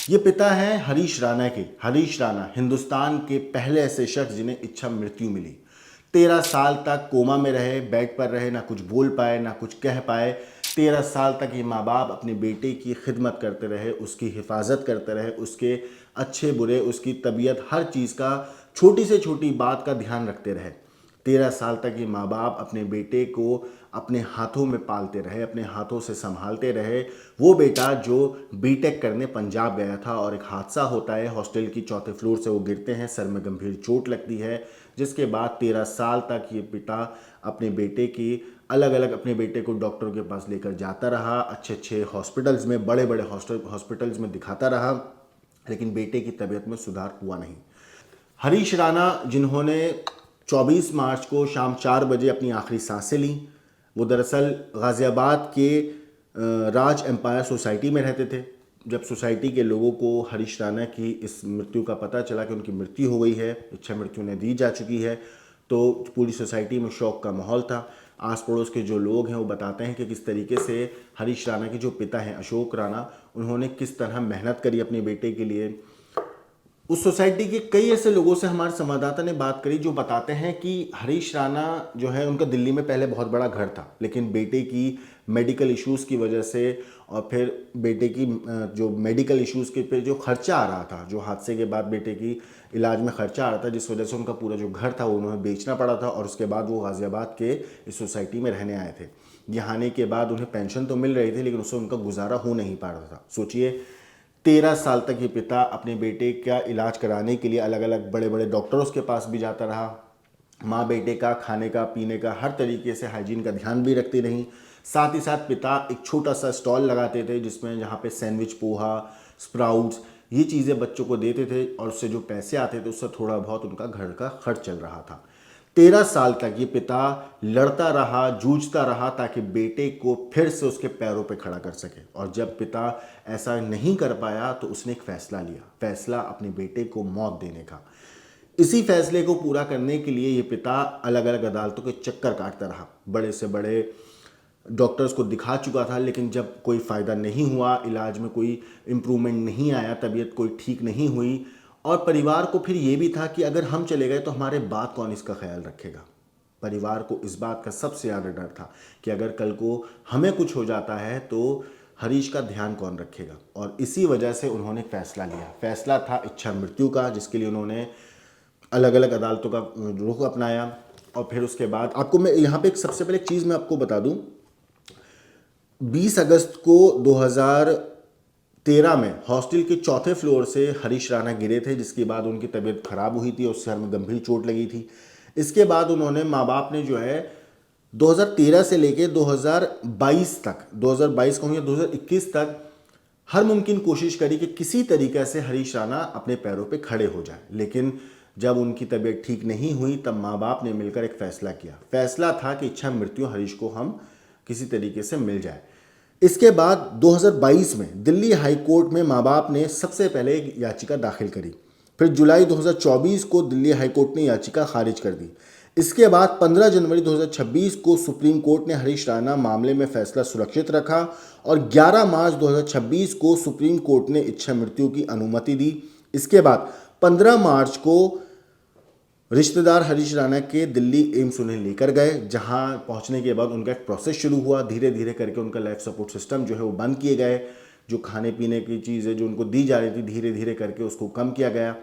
ये पिता हैं हरीश राणा के। हरीश राणा हिंदुस्तान के पहले ऐसे शख्स जिन्हें इच्छा मृत्यु मिली। 13 साल तक कोमा में रहे, बेड पर रहे, ना कुछ बोल पाए ना कुछ कह पाए। 13 साल तक ये माँ बाप अपने बेटे की खिदमत करते रहे, उसकी हिफाजत करते रहे, उसके अच्छे बुरे, उसकी तबीयत, हर चीज़ का, छोटी से छोटी बात का ध्यान रखते रहे। 13 साल तक ये माँ बाप अपने बेटे को अपने हाथों में पालते रहे, अपने हाथों से संभालते रहे। वो बेटा जो बीटेक करने पंजाब गया था और एक हादसा होता है, हॉस्टल की चौथे फ्लोर से वो गिरते हैं, सर में गंभीर चोट लगती है, जिसके बाद 13 साल तक ये पिता अपने बेटे की अलग अलग अपने बेटे को डॉक्टरों के पास लेकर जाता रहा, अच्छे अच्छे हॉस्पिटल्स में, बड़े बड़े हॉस्पिटल्स में दिखाता रहा, लेकिन बेटे की तबीयत में सुधार हुआ नहीं। हरीश राणा, जिन्होंने 24 मार्च को शाम 4 बजे अपनी आखिरी सांसें ली, वो दरअसल गाज़ियाबाद के राज एम्पायर सोसाइटी में रहते थे। जब सोसाइटी के लोगों को हरीश राणा की इस मृत्यु का पता चला कि उनकी मृत्यु हो गई है, इच्छा मृत्यु ने दी जा चुकी है, तो पूरी सोसाइटी में शौक का माहौल था। आस पड़ोस के जो लोग हैं वो बताते हैं कि किस तरीके से हरीश राणा के जो पिता हैं अशोक राणा, उन्होंने किस तरह मेहनत करी अपने बेटे के लिए। उस सोसाइटी के कई ऐसे लोगों से हमारे संवाददाता ने बात करी जो बताते हैं कि हरीश राणा जो है, उनका दिल्ली में पहले बहुत बड़ा घर था, लेकिन बेटे की मेडिकल इश्यूज़ की वजह से और फिर बेटे की जो मेडिकल इश्यूज़ के पे जो खर्चा आ रहा था, जो हादसे के बाद बेटे की इलाज में खर्चा आ रहा था, जिस वजह से उनका पूरा जो घर था वो उन्हें बेचना पड़ा था, और उसके बाद वो गाज़ियाबाद के इस सोसाइटी में रहने आए थे। यहाँ आने के बाद उन्हें पेंशन तो मिल रही थी, लेकिन उससे उनका गुजारा हो नहीं पा रहा था। सोचिए, 13 साल तक ये पिता अपने बेटे का इलाज कराने के लिए अलग अलग बड़े बड़े डॉक्टरों के पास भी जाता रहा। माँ बेटे का खाने का पीने का हर तरीके से हाइजीन का ध्यान भी रखती रहीं। साथ ही साथ पिता एक छोटा सा स्टॉल लगाते थे, जिसमें जहाँ पे सैंडविच, पोहा, स्प्राउट्स, ये चीज़ें बच्चों को देते थे, और उससे जो पैसे आते थे उससे थोड़ा बहुत उनका घर का खर्च चल रहा था। 13 साल तक ये पिता लड़ता रहा, जूझता रहा, ताकि बेटे को फिर से उसके पैरों पे खड़ा कर सके। और जब पिता ऐसा नहीं कर पाया तो उसने एक फैसला लिया, फैसला अपने बेटे को मौत देने का। इसी फैसले को पूरा करने के लिए ये पिता अलग अलग अदालतों के चक्कर काटता रहा, बड़े से बड़े डॉक्टर्स को दिखा चुका था, लेकिन जब कोई फ़ायदा नहीं हुआ, इलाज में कोई इम्प्रूवमेंट नहीं आया, तबीयत कोई ठीक नहीं हुई, और परिवार को फिर ये भी था कि अगर हम चले गए तो हमारे बाद कौन इसका ख्याल रखेगा। परिवार को इस बात का सबसे ज़्यादा डर था कि अगर कल को हमें कुछ हो जाता है तो हरीश का ध्यान कौन रखेगा। और इसी वजह से उन्होंने फैसला लिया। फैसला था इच्छा मृत्यु का, जिसके लिए उन्होंने अलग अलग अदालतों का रुख अपनाया। और फिर उसके बाद आपको मैं यहाँ पे एक सबसे पहले एक चीज़ मैं आपको बता दूँ। 20 अगस्त को 2013 में हॉस्टल के चौथे फ्लोर से हरीश राणा गिरे थे, जिसके बाद उनकी तबीयत खराब हुई थी और सर में गंभीर चोट लगी थी। इसके बाद उन्होंने, माँ बाप ने जो है, 2013 से लेके 2022 तक, 2022 कहूँ या 2021 तक, हर मुमकिन कोशिश करी कि किसी तरीके से हरीश राणा अपने पैरों पे खड़े हो जाए। लेकिन जब उनकी तबीयत ठीक नहीं हुई तब माँ बाप ने मिलकर एक फ़ैसला किया। फैसला था कि इच्छा मृत्यु हरीश को हम किसी तरीके से मिल जाए। इसके बाद 2022 में दिल्ली हाई कोर्ट में माँ बाप ने सबसे पहले एक याचिका दाखिल करी। फिर जुलाई 2024 को दिल्ली हाई कोर्ट ने याचिका खारिज कर दी। इसके बाद 15 जनवरी 2026 को सुप्रीम कोर्ट ने हरीश राणा मामले में फैसला सुरक्षित रखा, और 11 मार्च 2026 को सुप्रीम कोर्ट ने इच्छा मृत्यु की अनुमति दी। इसके बाद 15 मार्च को रिश्तेदार हरीश राणा के दिल्ली एम्स उन्हें लेकर गए, जहां पहुंचने के बाद उनका एक प्रोसेस शुरू हुआ। धीरे धीरे करके उनका लाइफ सपोर्ट सिस्टम जो है वो बंद किए गए। जो खाने पीने की चीज़ें जो उनको दी जा रही थी, धीरे धीरे करके उसको कम किया गया।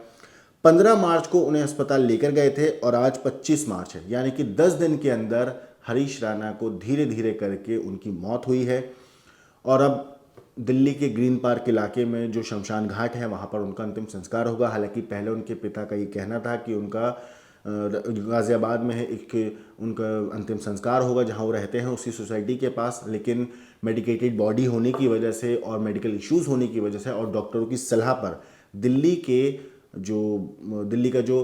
15 मार्च को उन्हें अस्पताल लेकर गए थे, और आज 25 मार्च है, यानी कि 10 दिन के अंदर हरीश राणा को धीरे धीरे करके उनकी मौत हुई है। और अब दिल्ली के ग्रीन पार्क इलाके में जो शमशान घाट है, वहाँ पर उनका अंतिम संस्कार होगा। हालांकि पहले उनके पिता का ये कहना था कि उनका गाज़ियाबाद में है एक उनका अंतिम संस्कार होगा, जहाँ वो रहते हैं उसी सोसाइटी के पास। लेकिन मेडिकेटेड बॉडी होने की वजह से और मेडिकल इश्यूज़ होने की वजह से और डॉक्टरों की सलाह पर दिल्ली का जो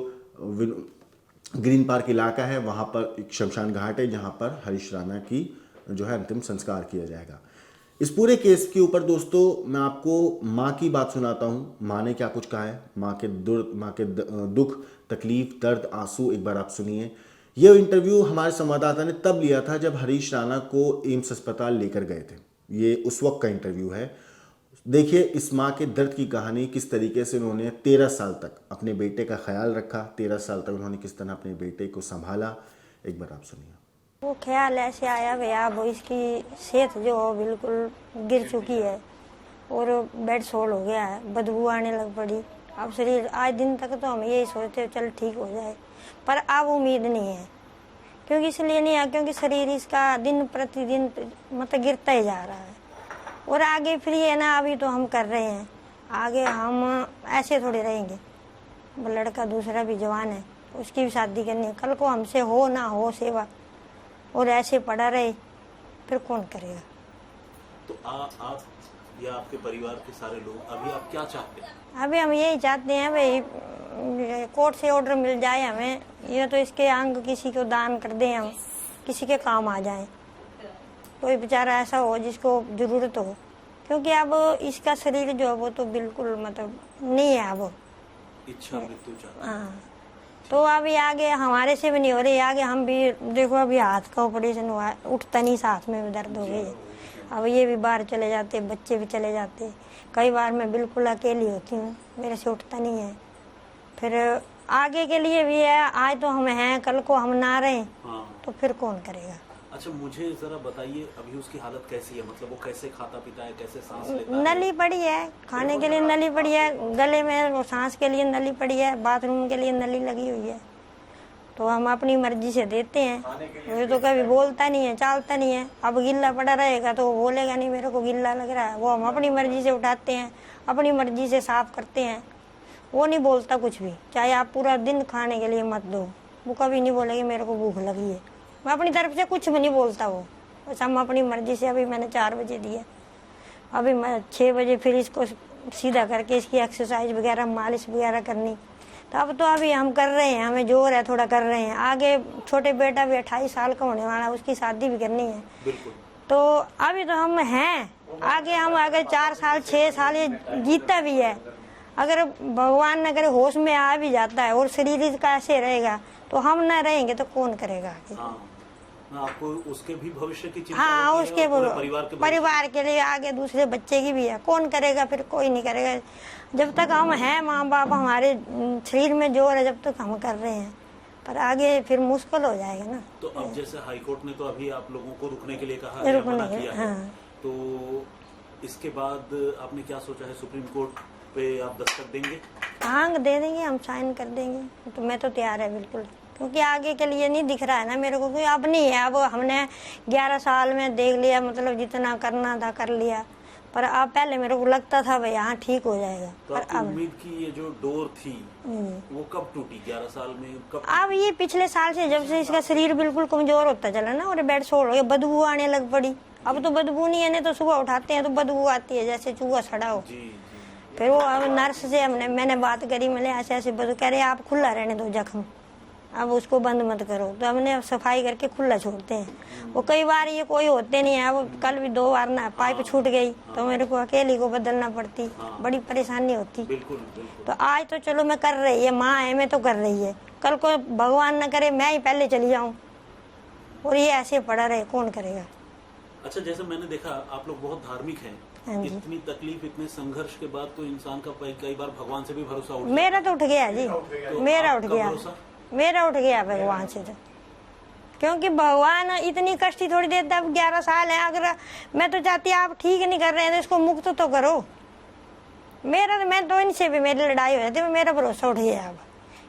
ग्रीन पार्क इलाका है, वहाँ पर एक शमशान घाट है, जहाँ पर हरीश राणा की जो है अंतिम संस्कार किया जाएगा। इस पूरे केस के ऊपर दोस्तों मैं आपको माँ की बात सुनाता हूँ। माँ ने क्या कुछ कहा है, माँ के दुख, तकलीफ, दर्द, आंसू एक बार आप सुनिए। यह इंटरव्यू हमारे संवाददाता ने तब लिया था जब हरीश राणा को एम्स अस्पताल लेकर गए थे। ये उस वक्त का इंटरव्यू है। देखिए इस माँ के दर्द की कहानी, किस तरीके से उन्होंने 13 साल तक अपने बेटे का ख्याल रखा, 13 साल तक उन्होंने किस तरह अपने बेटे को संभाला। एक बार आप सुनिए। वो ख्याल ऐसे आया भैया, अब इसकी सेहत जो हो बिल्कुल गिर चुकी है और बेड सोल हो गया है, बदबू आने लग पड़ी। अब शरीर आज दिन तक तो हम यही सोचते चल ठीक हो जाए, पर अब उम्मीद नहीं है। क्योंकि इसलिए नहीं है क्योंकि शरीर इसका दिन प्रतिदिन मतलब गिरता ही जा रहा है। और आगे फिर ये ना, अभी तो हम कर रहे हैं, आगे हम ऐसे थोड़े रहेंगे। वो लड़का दूसरा भी जवान है, उसकी भी शादी करनी है, कल को हमसे हो ना हो सेवा और ऐसे पड़ा रहे फिर कौन करेगा। तो आप या आपके परिवार के सारे लोग अभी आप क्या चाहते हैं? अभी हम यही चाहते हैं भाई, कोर्ट से ऑर्डर मिल जाए हमें, ये तो इसके अंग किसी को दान कर दें, हम किसी के काम आ जाएं, कोई बेचारा ऐसा हो जिसको जरूरत हो। क्योंकि अब इसका शरीर जो है वो तो बिल्कुल मतलब नहीं है अब। इच्छा मृत्यु चाहते हैं। हाँ, तो अभी आगे हमारे से भी नहीं हो रही, आगे हम भी देखो अभी हाथ का ऑपरेशन हुआ है, उठता नहीं, साथ में दर्द हो गई। अब ये भी बाहर चले जाते, बच्चे भी चले जाते, कई बार मैं बिल्कुल अकेली होती हूँ, मेरे से उठता नहीं है। फिर आगे के लिए भी है, आज तो हम हैं, कल को हम ना रहे तो फिर कौन करेगा। अच्छा मुझे जरा बताइए अभी उसकी हालत कैसी है, मतलब वो कैसे खाता पीता है, कैसे सांस लेता है? नली पड़ी है, खाने के लिए नली पड़ी है, गले में वो सांस के लिए नली पड़ी है, बाथरूम के लिए नली लगी हुई है। तो हम अपनी मर्जी से देते हैं, वो तो कभी बोलता नहीं है, चालता नहीं है। अब गिल्ला पड़ा रहेगा तो वो बोलेगा नहीं मेरे को गिल्ला लग रहा है, वो हम अपनी मर्जी से उठाते हैं, अपनी मर्जी से साफ करते हैं। वो नहीं बोलता कुछ भी, चाहे आप पूरा दिन खाने के लिए मत दो, वो कभी नहीं बोलेगी मेरे को भूख लगी है। मैं अपनी तरफ से कुछ भी नहीं बोलता वो, बस हम अपनी मर्जी से। अभी मैंने 4 बजे दिया, अभी मैं 6 बजे फिर इसको सीधा करके इसकी एक्सरसाइज वगैरह मालिश वगैरह करनी। तो अब तो अभी हम कर रहे हैं, हमें जोर है थोड़ा कर रहे हैं। आगे छोटे बेटा भी 28 साल का होने वाला है, उसकी शादी भी करनी है। बिल्कुल। तो अभी तो हम हैं, आगे हम अगर 4 साल 6 साल ये जीता भी है, अगर भगवान अगर होश में आ भी जाता है और शरीर इसका ऐसे रहेगा तो हम न रहेंगे तो कौन करेगा आगे। आपको उसके भी भविष्य की चिंता हाँ, होती उसके है और परिवार के लिए, आगे दूसरे बच्चे की भी है, कौन करेगा फिर, कोई नहीं करेगा। जब तक हम हैं, माँ बाप हमारे शरीर में जोर है, जब तक हम कर रहे हैं, पर आगे फिर मुश्किल हो जाएगा ना। तो अब जैसे हाईकोर्ट ने तो अभी आप लोगों को रुकने के लिए कहा है, मना किया है, हाँ। तो इसके बाद आपने क्या सोचा है, सुप्रीम कोर्ट पे आप दस्तक देंगे? हाँ, दे देंगे, हम साइन कर देंगे। तो मैं तो तैयार है बिल्कुल, क्योंकि आगे के लिए नहीं दिख रहा है ना मेरे को, कोई अब नहीं है। अब हमने 11 साल में देख लिया, मतलब जितना करना था कर लिया, पर अब पहले मेरे को लगता था भाई हाँ ठीक हो जाएगा। तो पर अब उम्मीद की ये जो डोर थी वो कब टूटी? 11 साल में कब? अब ये पिछले साल से, जब से इसका शरीर बिल्कुल कमजोर होता चला ना और बेड सोल हो गया, बदबू आने लग पड़ी। अब तो बदबू नहीं है, तो सुबह उठाते हैं तो बदबू आती है जैसे चूहा सड़ा हो। फिर वो अब नर्स से मैंने बात करी, मैंने ऐसे ऐसे बदबू, कह रहे आप खुला रहने दो जख्म, अब उसको बंद मत करो। तो हमने सफाई करके खुला छोड़ते हैं। वो कई बार ये कोई होते नहीं है, अब कल भी 2 बार ना पाइप छूट गई तो मेरे को अकेली को बदलना पड़ती, बड़ी परेशानी होती। तो आज तो चलो मैं कर रही है, माँ है मैं तो कर रही है, कल को भगवान न करे मैं ही पहले चली जाऊँ और ये ऐसे पड़ा रहे, कौन करेगा। अच्छा, जैसे मैंने देखा आप लोग बहुत धार्मिक हैं, इतनी तकलीफ इतने संघर्ष के बाद तो इंसान का कई बार भगवान से भी भरोसा उठ, मेरा तो उठ गया जी, मेरा उठ गया, मेरा उठ गया भगवान से। तो क्योंकि भगवान इतनी कष्ट थोड़ी देता। अब 11 साल है, अगर मैं तो चाहती आप ठीक नहीं कर रहे हैं तो इसको मुक्त तो करो। मैं तो इनसे भी मेरी लड़ाई हो जाती है, मेरा भरोसा उठ गया अब,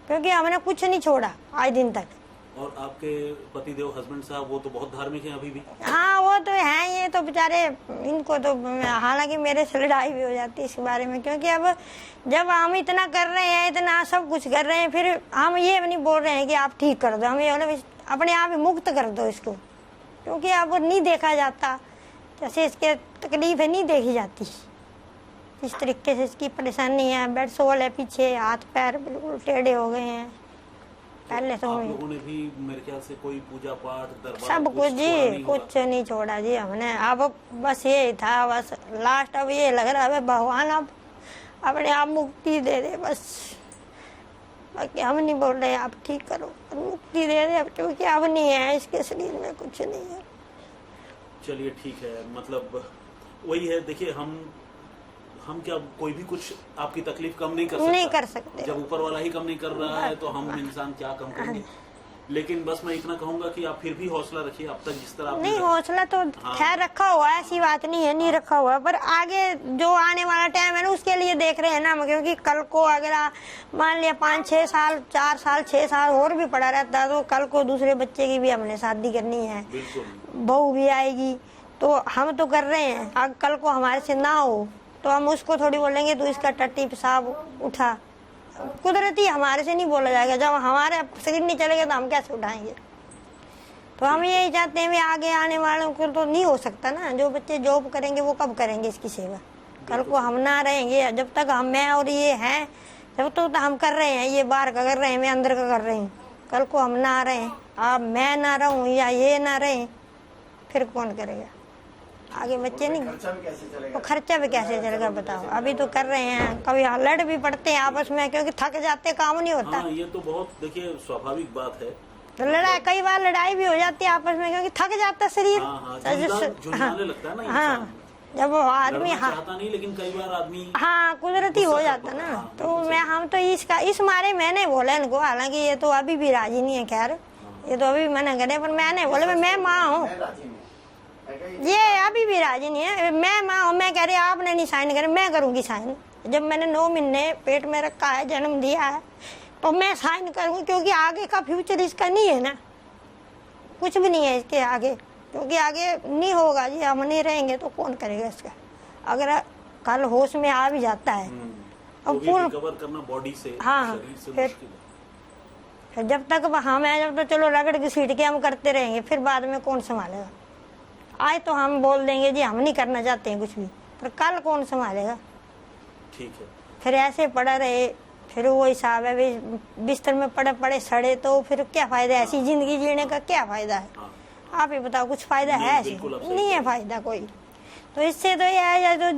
क्योंकि हमने कुछ नहीं छोड़ा आज दिन तक। और आपके पतिदेव हस्बैंड साहब वो तो बहुत धार्मिक हैं अभी भी? हाँ, वो तो है, ये तो बेचारे, इनको तो हालांकि मेरे से लड़ाई भी हो जाती है इस बारे में, क्योंकि अब जब हम इतना कर रहे हैं, इतना सब कुछ कर रहे हैं, फिर हम ये नहीं बोल रहे हैं कि आप ठीक कर दो, हम ये अपने आप ही मुक्त कर दो इसको, क्योंकि अब नहीं देखा जाता, जैसे इसके तकलीफ है नहीं देखी जाती। इस तरीके से इसकी परेशानी है, बेड सोल है, पीछे हाथ पैर बिल्कुल टेढ़े हो गए हैं। पहले तो आप लोगों ने भी मेरे ख्याल से कोई पूजा पाठ दरबार सब कुछ जी, कुछ नहीं छोड़ा जी हमने। अब बस ये था, बस लास्ट अब ये लग रहा है भगवान अब अपने आप मुक्ति दे दे बस, बाकी हम नहीं बोल रहे आप ठीक करो, मुक्ति दे दे अब, क्योंकि अब नहीं है इसके शरीर में, कुछ नहीं है। चलिए ठीक है, मतलब वही है, देखिए हम हम क्या कोई भी कुछ आपकी तकलीफ कम नहीं कर सकता? नहीं कर सकते। जब ऊपर वाला ही कम नहीं कर रहा है तो हम इंसान क्या कम करेंगे। लेकिन बस मैं इतना कहूंगा कि आप फिर भी हौसला रखिए। अब तक जिस तरह आपने नहीं, हौसला तो खैर रखा हुआ है, ऐसी बात नहीं है नहीं रखा हुआ, पर आगे जो आने वाला टाइम है ना उसके लिए देख रहे हैं ना, क्योंकि कल को अगर मान लिया 5-6 साल 4 साल 6 साल और भी पड़ा रहता तो कल को दूसरे बच्चे की भी हमने शादी करनी है, बहू भी आएगी, तो हम तो कर रहे हैं। अगर कल को हमारे से ना हो तो हम उसको थोड़ी बोलेंगे तो इसका टट्टी पेशाब उठा, कुदरती हमारे से नहीं बोला जाएगा। जब हमारे शरीर नहीं चलेगा तो हम कैसे उठाएंगे। तो हम यही चाहते हैं भी आगे आने वालों को तो नहीं हो सकता ना, जो बच्चे जॉब करेंगे वो कब करेंगे इसकी सेवा। कल को हम ना रहेंगे, जब तक हम मैं और ये हैं जब तो हम कर रहे हैं, ये बाहर का कर रहे हैं, मैं अंदर का कर रही हूँ, कल को हम ना रहें, अब मैं ना रहूँ या ये ना रहें, फिर कौन करेगा आगे। बच्चे नहीं, तो खर्चा भी कैसे चलेगा बताओ। अभी तो कर रहे हैं, कभी लड़ भी पड़ते हैं आपस में, क्योंकि थक जाते काम नहीं होता। हाँ, ये तो बहुत देखिए स्वाभाविक बात है। तो लड़ाई कई बार लड़ाई भी हो जाती है आपस में, क्योंकि थक जाता शरीर। झुंझुनाने लगता है ना हाँ, जब वो आदमी चाहता नहीं, लेकिन कई बार आदमी कुदरती हो जाता ना। तो हम तो इस मारे मैंने बोला इनको, हालांकि ये तो अभी भी राजी नहीं है, खैर ये तो अभी मना करे, पर मैंने बोला मैं माँ हूँ, ये अभी भी राजी नहीं है, मैं माँ हूँ, मैं कह रही आपने नहीं साइन करे, मैं करूँगी साइन। जब मैंने 9 महीने पेट में रखा है, जन्म दिया है, तो मैं साइन करूँगी, क्योंकि आगे का फ्यूचर इसका नहीं है ना, कुछ भी नहीं है इसके आगे, क्योंकि आगे नहीं होगा जी, हम नहीं रहेंगे तो कौन करेगा इसका। अगर कल होश में आ भी जाता है अब पूर्ण कवर करना बॉडी से, हाँ, फिर जब तक हम है, जब तो चलो रगड़ की सीट के हम करते रहेंगे, फिर बाद में कौन संभालेगा। आज तो हम बोल देंगे जी हम नहीं करना चाहते हैं कुछ भी, पर कल कौन संभालेगा। ठीक है, फिर ऐसे पड़ा रहे, फिर वो हिसाब है बिस्तर में पड़े पड़े सड़े, तो फिर क्या फायदा है, ऐसी जिंदगी जीने का क्या फायदा है। आप ही बताओ, कुछ फायदा है ऐसे? नहीं है फायदा कोई। तो इससे तो ये है, तो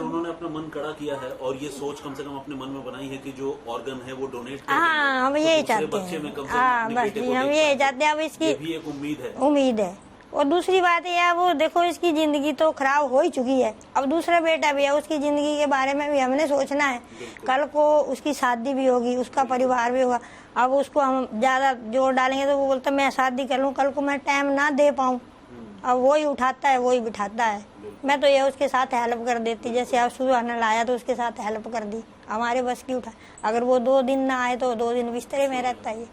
उन्होंने अपना मन कड़ा किया है और ये सोच कम से कम अपने मन में बनाई है कि जो ऑर्गन है वो डोनेट कर हाँ, हम यही चाहते हैं। हाँ बस हम यही चाहते हैं। अब इसकी भी एक उम्मीद है। और दूसरी बात यह है, वो देखो इसकी जिंदगी तो खराब हो ही चुकी है, अब दूसरा बेटा भी है, उसकी जिंदगी के बारे में भी हमने सोचना है। कल को उसकी शादी भी होगी, उसका परिवार भी होगा। अब उसको हम ज्यादा जोर डालेंगे तो वो बोलता मैं शादी कर लूँ, कल को मैं टाइम ना दे पाऊँ। अब वही उठाता है वही बिठाता है। मैं तो ये उसके साथ हेल्प कर देती, जैसे अब सुबह ने लाया तो उसके साथ हेल्प कर दी, हमारे बस की उठा। अगर वो 2 दिन ना आए तो 2 दिन बिस्तरे में रहता है।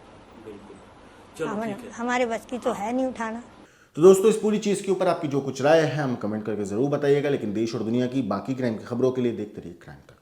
हमारे बस की तो है नहीं उठाना। तो दोस्तों, इस पूरी चीज़ के ऊपर आपकी जो कुछ राय है हम कमेंट करके ज़रूर बताइएगा। लेकिन देश और दुनिया की बाकी क्राइम की खबरों के लिए देखते रहिए क्राइम तक।